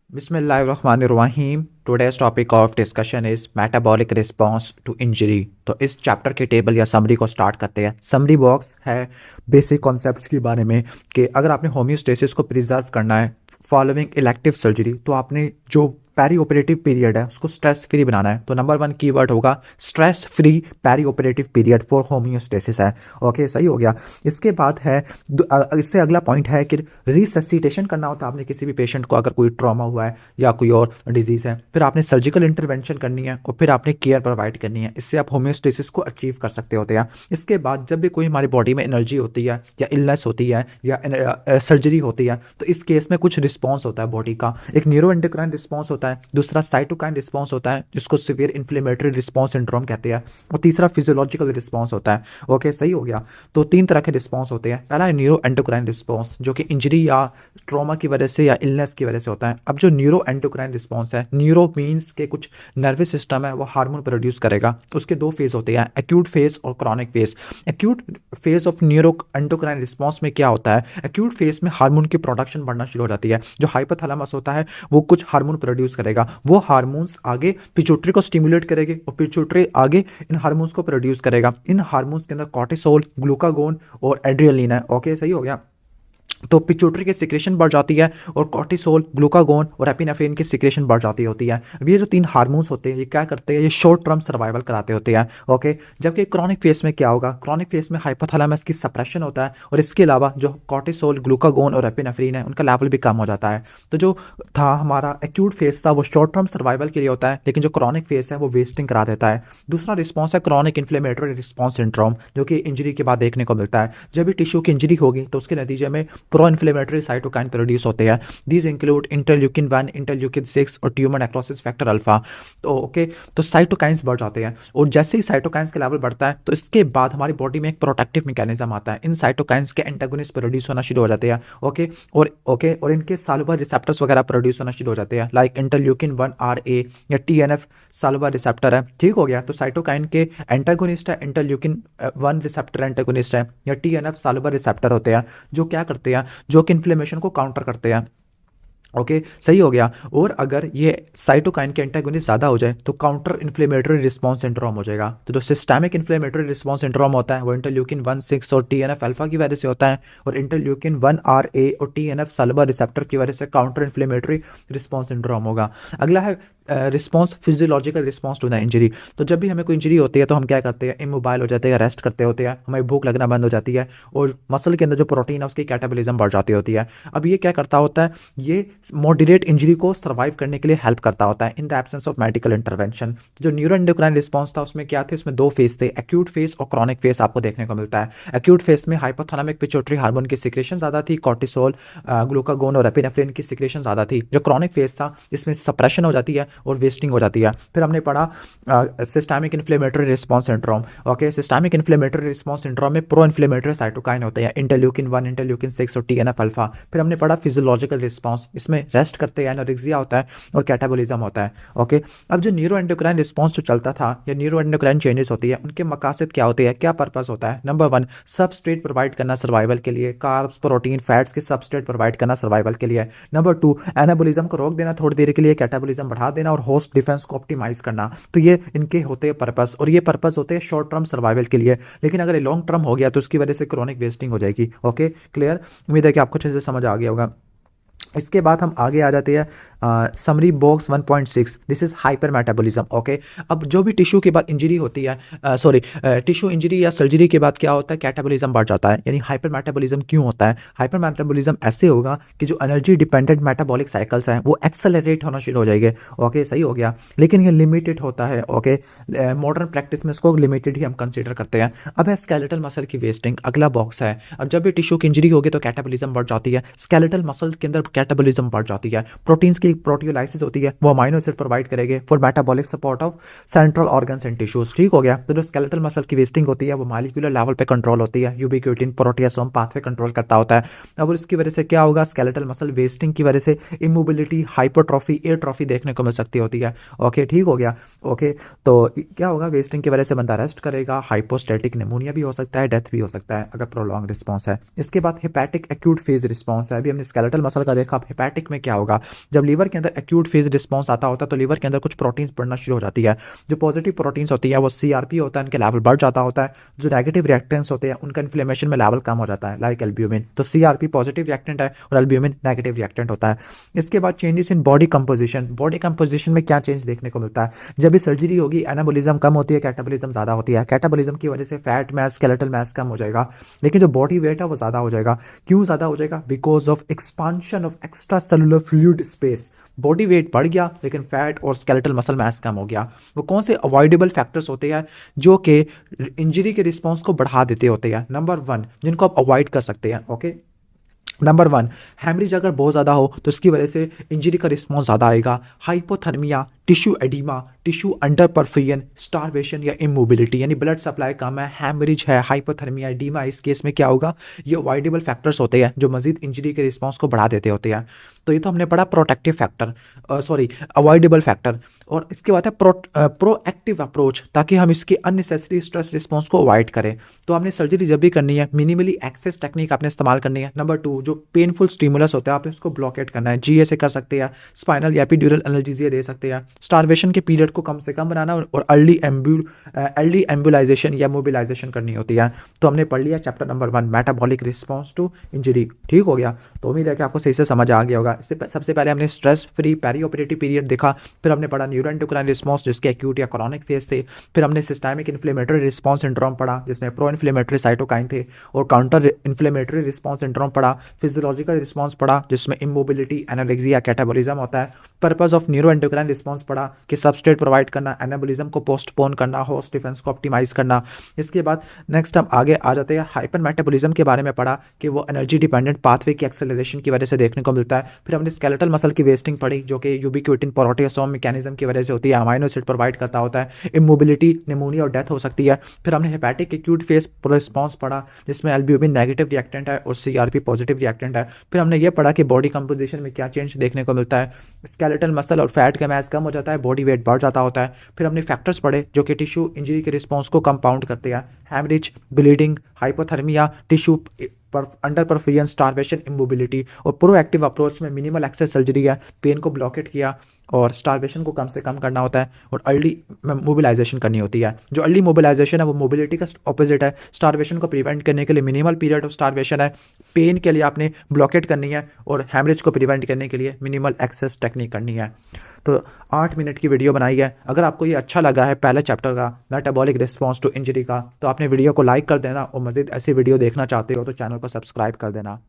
बिस्मिल्लाहिर्रहमानिर्रहीम। Today's topic of discussion is metabolic response to injury. तो इस चैप्टर के टेबल या समरी को स्टार्ट करते हैं। समरी बॉक्स है बेसिक कॉन्सेप्ट्स के बारे में कि अगर आपने होम्योस्टेसिस को प्रिजर्व करना है फॉलोइंग इलेक्टिव सर्जरी, तो आपने जो पेरी ऑपरेटिव पीरियड है उसको स्ट्रेस फ्री बनाना है। तो नंबर 1 कीवर्ड होगा stress free peri operative period for homeostasis है। ओके, सही हो गया। इसके बाद है इससे अगला पॉइंट है कि रिससिटेशन करना होता है आपने किसी भी पेशेंट को, अगर कोई ट्रॉमा हुआ है या कोई और डिजीज़ है, फिर आपने सर्जिकल इंटरवेंशन करनी है और फिर आपने केयर प्रोवाइड करनी है। इससे आप होम्योस्टेसिस को अचीव कर सकते होते हैं। इसके बाद जब भी कोई हमारी बॉडी में एनर्जी होती है या इलनेस होती है या सर्जरी होती है, तो इस केस में कुछ रिस्पॉन्स होता है बॉडी का। एक न्यूरो एंडोक्राइन रिस्पॉन्स होता है, दूसरा साइटोकाइन रिस्पॉन्स होता है जिसको सीवियर इन्फ्लेमेटरी रिस्पॉन्स सिंड्रोम कहते हैं, और तीसरा फिजियोलॉजिकल रिस्पॉन्स होता है। ओके, सही हो गया। तो 3 तरह के रिस्पॉन्स होते हैं। पहला है न्यूरो एंडोक्राइन रिस्पॉन्स, जो कि इंजरी या ट्रॉमा की वजह से या इलनेस की वजह से होता है। अब जो न्यूरो एंडोक्राइन रिस्पॉन्स है, न्यूरो मीन्स के कुछ नर्वस सिस्टम है वो हार्मोन प्रोड्यूस करेगा। उसके 2 फेज होते हैं, एक्यूट फेज और chronic phase. Acute phase of neuro endocrine response में क्या होता है, एक्यूट फेज में हार्मोन की प्रोडक्शन बढ़ना शुरू हो जाती है। जो हाइपोथैलेमस होता है वो कुछ हार्मोन प्रोड्यूस करेगा, वो हार्मोन्स आगे पिट्यूटरी को स्टिमुलेट करेंगे और पिट्यूटरी आगे इन हार्मोन्स को प्रोड्यूस करेगा। इन हार्मोन्स के अंदर कॉर्टिसोल, ग्लूकागोन और एड्रिनलिन है। ओके, सही हो गया। तो पिट्यूटरी की सिक्रेशन बढ़ जाती है और कॉर्टिसोल, ग्लूकागोन और एपिनेफ्रिन की सिक्रेशन बढ़ जाती होती है। अब ये जो 3 हार्मोन्स होते हैं ये क्या करते हैं, ये शॉर्ट टर्म सर्वाइवल कराते होते हैं। ओके, जबकि क्रॉनिक फेस में क्या होगा, क्रॉनिक फेस में हाइपोथैलेमस की सप्रेशन होता है और इसके अलावा जो कॉर्टिसोल, ग्लूकागोन और एपिनेफ्रिन है उनका लेवल भी कम हो जाता है। तो जो था हमारा एक्यूट फेस था वो शॉर्ट टर्म सर्वाइवल के लिए होता है, लेकिन जो क्रॉनिक फेस है वो वेस्टिंग करा देता है। दूसरा रिस्पॉन्स है क्रॉनिक इन्फ्लेमेटरी रिस्पॉन्स सिंड्रोम, जो कि इंजरी के बाद देखने को मिलता है। जब भी टिश्यू की इंजरी होगी तो उसके नतीजे में प्रो इन्फ्लेमेटरी साइटोकाइन प्रोड्यूस होते हैं। दीज इंक्लूड इंटरल्यूकिन 1, इंटरल्यूकिन 6 और ट्यूमर नेक्रोसिस फैक्टर अल्फा। तो ओके, तो साइटोकाइंस बढ़ जाते हैं और जैसे ही साइटोकाइंस का लेवल बढ़ता है तो इसके बाद हमारी बॉडी में एक प्रोटेक्टिव मैकेनिज्म आता है। इन साइटोकाइंस के एंटागोनिस्ट प्रोड्यूस होना शुरू हो जाते हैं। और इनके सालुबर रिसेप्टर्स वगैरह प्रोड्यूस होना शुरू हो जाते हैं, लाइक इंटरल्यूकिन 1 RA या TNF सालुबर रिसेप्टर है। ठीक हो गया। तो साइटोकाइन के एंटागोनिस्ट है, इंटरल्यूकिन 1 रिसेप्टर एंटागोनिस्ट है या TNF सालुबर रिसेप्टर होते हैं, जो क्या करते हैं, जो कि इन्फ्लेमेशन को काउंटर करते हैं। ओके, सही हो गया। और अगर ये साइटोकाइन के एंटागोनिस्ट ज़्यादा हो जाए तो काउंटर इन्फ्लेमेटरी रिस्पॉन्स सिंड्रोम हो जाएगा। तो जो सिस्टमिक इन्फ्लेमेटरी रिस्पॉन्स सिंड्रोम होता है वो इंटरल्यूकिन 1, 6 और TNF अल्फा की वजह से होता है, और इंटरल्यूकिन 1 RA और TNF सल्फर रिसेप्टर की वजह से काउंटर इन्फ्लेमेटरी रिस्पॉन्स सिंड्रोम होगा। अगला है response physiological response to the injury. तो जब भी हमें कोई इंजरी होती है तो हम क्या करते हैं, इमोबाइल हो जाते हैं, रेस्ट करते होते हैं, हमें भूख लगना बंद हो जाती है और मसल के अंदर जो प्रोटीन है उसकी कैटाबॉलिज्म बढ़ जाती होती है। अब ये क्या करता होता है, ये मॉडरेट इंजरी को सर्वाइव करने के लिए हेल्प करता होता है in the absence of medical intervention. जो न्यूरो एंडोक्राइन रिस्पॉन्स था उसमें क्या थे, उसमें 2 फेज थे, एक्यूट फेज और क्रॉनिक फेज आपको देखने को मिलता है। एक्यूट फेज में हाइपोथैलेमिक पिट्यूटरी हार्मोन की सिक्रेशन ज़्यादा थी, कॉर्टिसोल, ग्लूकागोन और एपिनेफ्रिन की सिक्रेशन ज़्यादा थी। जो क्रॉनिक फेज था इसमें सप्रेशन हो जाती है और वेस्टिंग हो जाती है। फिर हमने पढ़ा systemic inflammatory response syndrome. Okay, systemic inflammatory response syndrome में प्रो इन्फ्लेमेटरी साइटोकाइन होते हैं, इंटरल्यूकिन 1, इंटरल्यूकिन 6 और TNF अल्फा। फिर हमने पढ़ा फिजियोलॉजिकल रिस्पॉन्स, इसमें रेस्ट करते हैं, एनोरेक्सिया होता है और कैटाबॉलिज्म होता है। ओके, अब जो न्यूरो एंडोक्राइन रिस्पॉन्स जो चलता था या न्यूरो एंडोक्राइन चेंजेस होती है उनके मकासद क्या होते हैं, क्या पर्पस होता है। नंबर 1, सबस्ट्रेट प्रोवाइड करना सर्वाइवल के लिए, कार्ब्स, प्रोटीन, फैट्स के सबस्ट्रेट प्रोवाइड करना सर्वाइवल के लिए। नंबर 2, एनाबॉलिज्म को रोक देना थोड़ी देर के लिए, कैटाबॉलिज्म बढ़ा देना और होस्ट डिफेंस को ऑप्टिमाइज करना। तो ये इनके होते हैं पर्पस, और ये पर्पस होते हैं शॉर्ट टर्म सर्वाइवल के लिए। लेकिन अगर ये लॉन्ग टर्म हो गया तो उसकी वजह से क्रॉनिक वेस्टिंग हो जाएगी। Okay, clear. उम्मीद है कि आपको अच्छे से समझ आ गया होगा। इसके बाद हम आगे आ जाते हैं summary box 1.6, this is hyper metabolism. Okay, अब जो भी टिश्यू के बाद इंजरी होती है, टिश्यू इंजरी या सर्जरी के बाद क्या होता है, कैटाबॉलिज्म बढ़ जाता है। यानी हाइपर मेटाबॉलिज्म क्यों होता है, हाइपर मेटाबॉलिज्म ऐसे होगा कि जो एनर्जी डिपेंडेंट मेटाबॉलिक साइकिल्स हैं वो एक्सेलरेट होना शुरू हो जाएंगे। ओके, सही हो गया। लेकिन ये लिमिटेड होता है। ओके, मॉडर्न प्रैक्टिस में इसको लिमिटेड ही हम कंसिडर करते हैं। अब है स्केलेटल मसल की वेस्टिंग, अगला बॉक्स है। अब जब भी टिश्यू की इंजरी होगी तो कैटाबॉलिज्म बढ़ जाती है, स्केलेटल मसल के अंदर कैटाबॉलिज्म बढ़ जाती है, प्रोटीन्स की प्रोटियोलाइसिस होती है, वो अमाइनो एसिड प्रोवाइड करेंगे for metabolic support of central organs and tissues. ठीक हो गया। तो जो स्केलेटल मसल की वेस्टिंग होती है वो मॉलिक्यूलर लेवल पे कंट्रोल होती है, यूबिक्यूटिन प्रोटियासोम पाथवे कंट्रोल करता होता है। अब इसकी वजह से क्या होगा, स्केलेटल मसल वेस्टिंग की वजह से इमोबिलिटी, हाइपरट्रॉफी, एट्रॉफी देखने को मिल सकती होती है। ओके, ठीक हो गया। ओके, तो क्या होगा, वेस्टिंग की वजह से बंदा रेस्ट करेगा, हाइपोस्टैटिक निमोनिया भी हो सकता है, डेथ भी हो सकता है अगर प्रोलॉन्ग रिस्पॉन्स है। इसके बाद हेपेटिक एक्यूट फेज रिस्पॉन्स है। अभी हमने स्केलेटल मसल का देखा, अब हेपेटिक में क्या होगा, जब लीवर लीवर के अंदर एक्यूट फेज रिस्पॉन्स आता होता है तो लीवर के अंदर कुछ प्रोटीन्स बढ़ना शुरू हो जाती है। जो पॉजिटिव प्रोटीन्स होती है वो CRP होता है, उनके लेवल बढ़ जाता होता है। जो नेगेटिव रिएक्टेंट्स होते हैं उनका इन्फ्लेमेशन में लेवल कम हो जाता है, लाइक एल्ब्यूमिन। तो CRP पॉजिटिव रिएक्टेंट है और एल्ब्यूमिन नेगेटिव रिएक्टेंट होता है। इसके बाद changes in body composition. Body composition में क्या चेंज देखने को मिलता है? जब भी सर्जरी होगी एनाबॉलिज्म कम होती है, कैटाबॉलिज्म ज़्यादा होती है। कैटाबॉलिज्म की वजह से फैट मास, स्केलेटल मास कम हो जाएगा, लेकिन जो बॉडी वेट है वो ज़्यादा हो जाएगा। क्यों ज़्यादा हो जाएगा? Because of expansion of extra cellular fluid space. Body weight बढ़ गया लेकिन फैट और स्केलेटल मसल मास कम हो गया। वो कौन से अवॉइडेबल फैक्टर्स होते हैं जो कि इंजरी के रिस्पॉन्स को बढ़ा देते होते हैं? नंबर 1 जिनको आप अवॉइड कर सकते हैं। ओके, नंबर 1, हैमरेज अगर बहुत ज़्यादा हो तो इसकी वजह से इंजरी का रिस्पॉन्स ज़्यादा आएगा। Hypothermia, tissue oedema, tissue under perfusion, starvation या इमोबिलिटी, यानी ब्लड सप्लाई कम है, हैमरेज है, हाइपोथर्मिया, एडिमा, इस केस में क्या होगा? ये अवॉइडेबल फैक्टर्स होते हैं जो मजीद इंजरी के रिस्पॉन्स को बढ़ा देते होते हैं। तो ये तो हमने पढ़ा प्रोटेक्टिव फैक्टर, अवॉइडेबल फैक्टर। और इसके बाद है प्रोएक्टिव अप्रोच, ताकि हम इसकी अननेसेसरी स्ट्रेस रिस्पॉन्स को अवॉइड करें। तो हमने सर्जरी जब भी करनी है मिनिमली एक्सेस टेक्निक आपने इस्तेमाल करनी है। नंबर 2, जो पेनफुल स्टिमुलस होता है आपने उसको ब्लॉकेट करना है। GA से कर सकते हैं, स्पाइनल या एपिड्यूरल एनाल्जेसिया दे सकते हैं। स्टारवेशन के पीरियड को कम से कम बनाना और अर्ली एम्बुलाइजेशन या मोबिलाइजेशन करनी होती है। तो हमने पढ़ लिया chapter number 1 metabolic response to injury. ठीक हो गया? तो उम्मीद है कि आपको सही से समझ आ गया होगा। इससे सबसे पहले हमने stress free peri operative period देखा, फिर हमने पढ़ा न्यूरोएंडोक्राइन रिस्पॉन्स जिसके एक्यूट या क्रॉनिक फेज थे, फिर हमने सिस्टमिक इन्फ्लेमेटरी रिस्पॉन्स सिंड्रोम पढ़ा जिसमें प्रो इन्फ्लेमेटरी साइटोकाइन थे, और काउंटर इन्फ्लेमेटरी रिस्पॉन्स सिंड्रोम पढ़ा, फिजियोलॉजिकल रिस्पॉन्स पढ़ा जिसमें इमोबिलिटी, एनालेक्सिया, कैटाबॉलिज्म होता है, पर्पस ऑफ न्यूरोएंडोक्राइन रिस्पॉन्स पढ़ा कि सबस्ट्रेट प्रोवाइड करना, एनाबॉलिज्म को पोस्टपोन करना, होस्ट डिफेंस को ऑप्टिमाइज करना। इसके बाद नेक्स्ट हम आगे आ जाते हैं हाइपर मेटाबॉलिज्म के बारे में पढ़ा कि वो एनर्जी डिपेंडेंट पाथवे की एक्सेलरेशन की वजह से देखने को मिलता है। फिर हमने स्केलेटल मसल की वेस्टिंग पढ़ी जो कि यूबिक्विटिन प्रोटियोसोम मैकेनिज्म की वजह से होती है, अमाइनो एसिड प्रोवाइड करता होता है, इमोबिलिटी, निमोनिया और डेथ हो सकती है। फिर हमने हेपेटिक एक्यूट फेज रिस्पॉन्स पढ़ा जिसमें एल्ब्यूमिन नेगेटिव रिएक्टेंट है और CRP पॉजिटिव रिएक्टेंट है। फिर हमने ये पढ़ा कि बॉडी कंपोजिशन में क्या चेंज देखने को मिलता है, स्केलेटल मसल और फैट का मास कम हो जाता है, बॉडी वेट बढ़ जाता होता है। फिर हमने फैक्टर्स पढ़े जो कि टिश्यू इंजरी के रिस्पॉन्स को कंपाउंड करते हैं, haemorrhage, bleeding, hypothermia, tissue under perfusion, starvation, immobility. और प्रोएक्टिव अप्रोच में मिनिमल एक्सेस सर्जरी है, पेन को ब्लॉकेट किया और स्टारवेशन को कम से कम करना होता है और अर्ली मोबिलाइजेशन करनी होती है। जो अर्ली मोबिलाइजेशन है वो मोबिलिटी का ऑपोजिट है। स्टारवेशन को प्रिवेंट करने के लिए मिनिमल पीरियड ऑफ स्टारवेशन है, पेन के लिए आपने ब्लॉकेट करनी है, और हैमरेज को प्रिवेंट करने के लिए मिनिमल एक्सेस टेक्निक करनी है। तो 8 मिनट की वीडियो बनाई है। अगर आपको ये अच्छा लगा है पहले चैप्टर का मेटाबॉलिक रिस्पॉन्स टू इंजरी का, तो आपने वीडियो को लाइक कर देना, और मज़ीद ऐसी वीडियो देखना चाहते हो तो चैनल को सब्सक्राइब कर देना।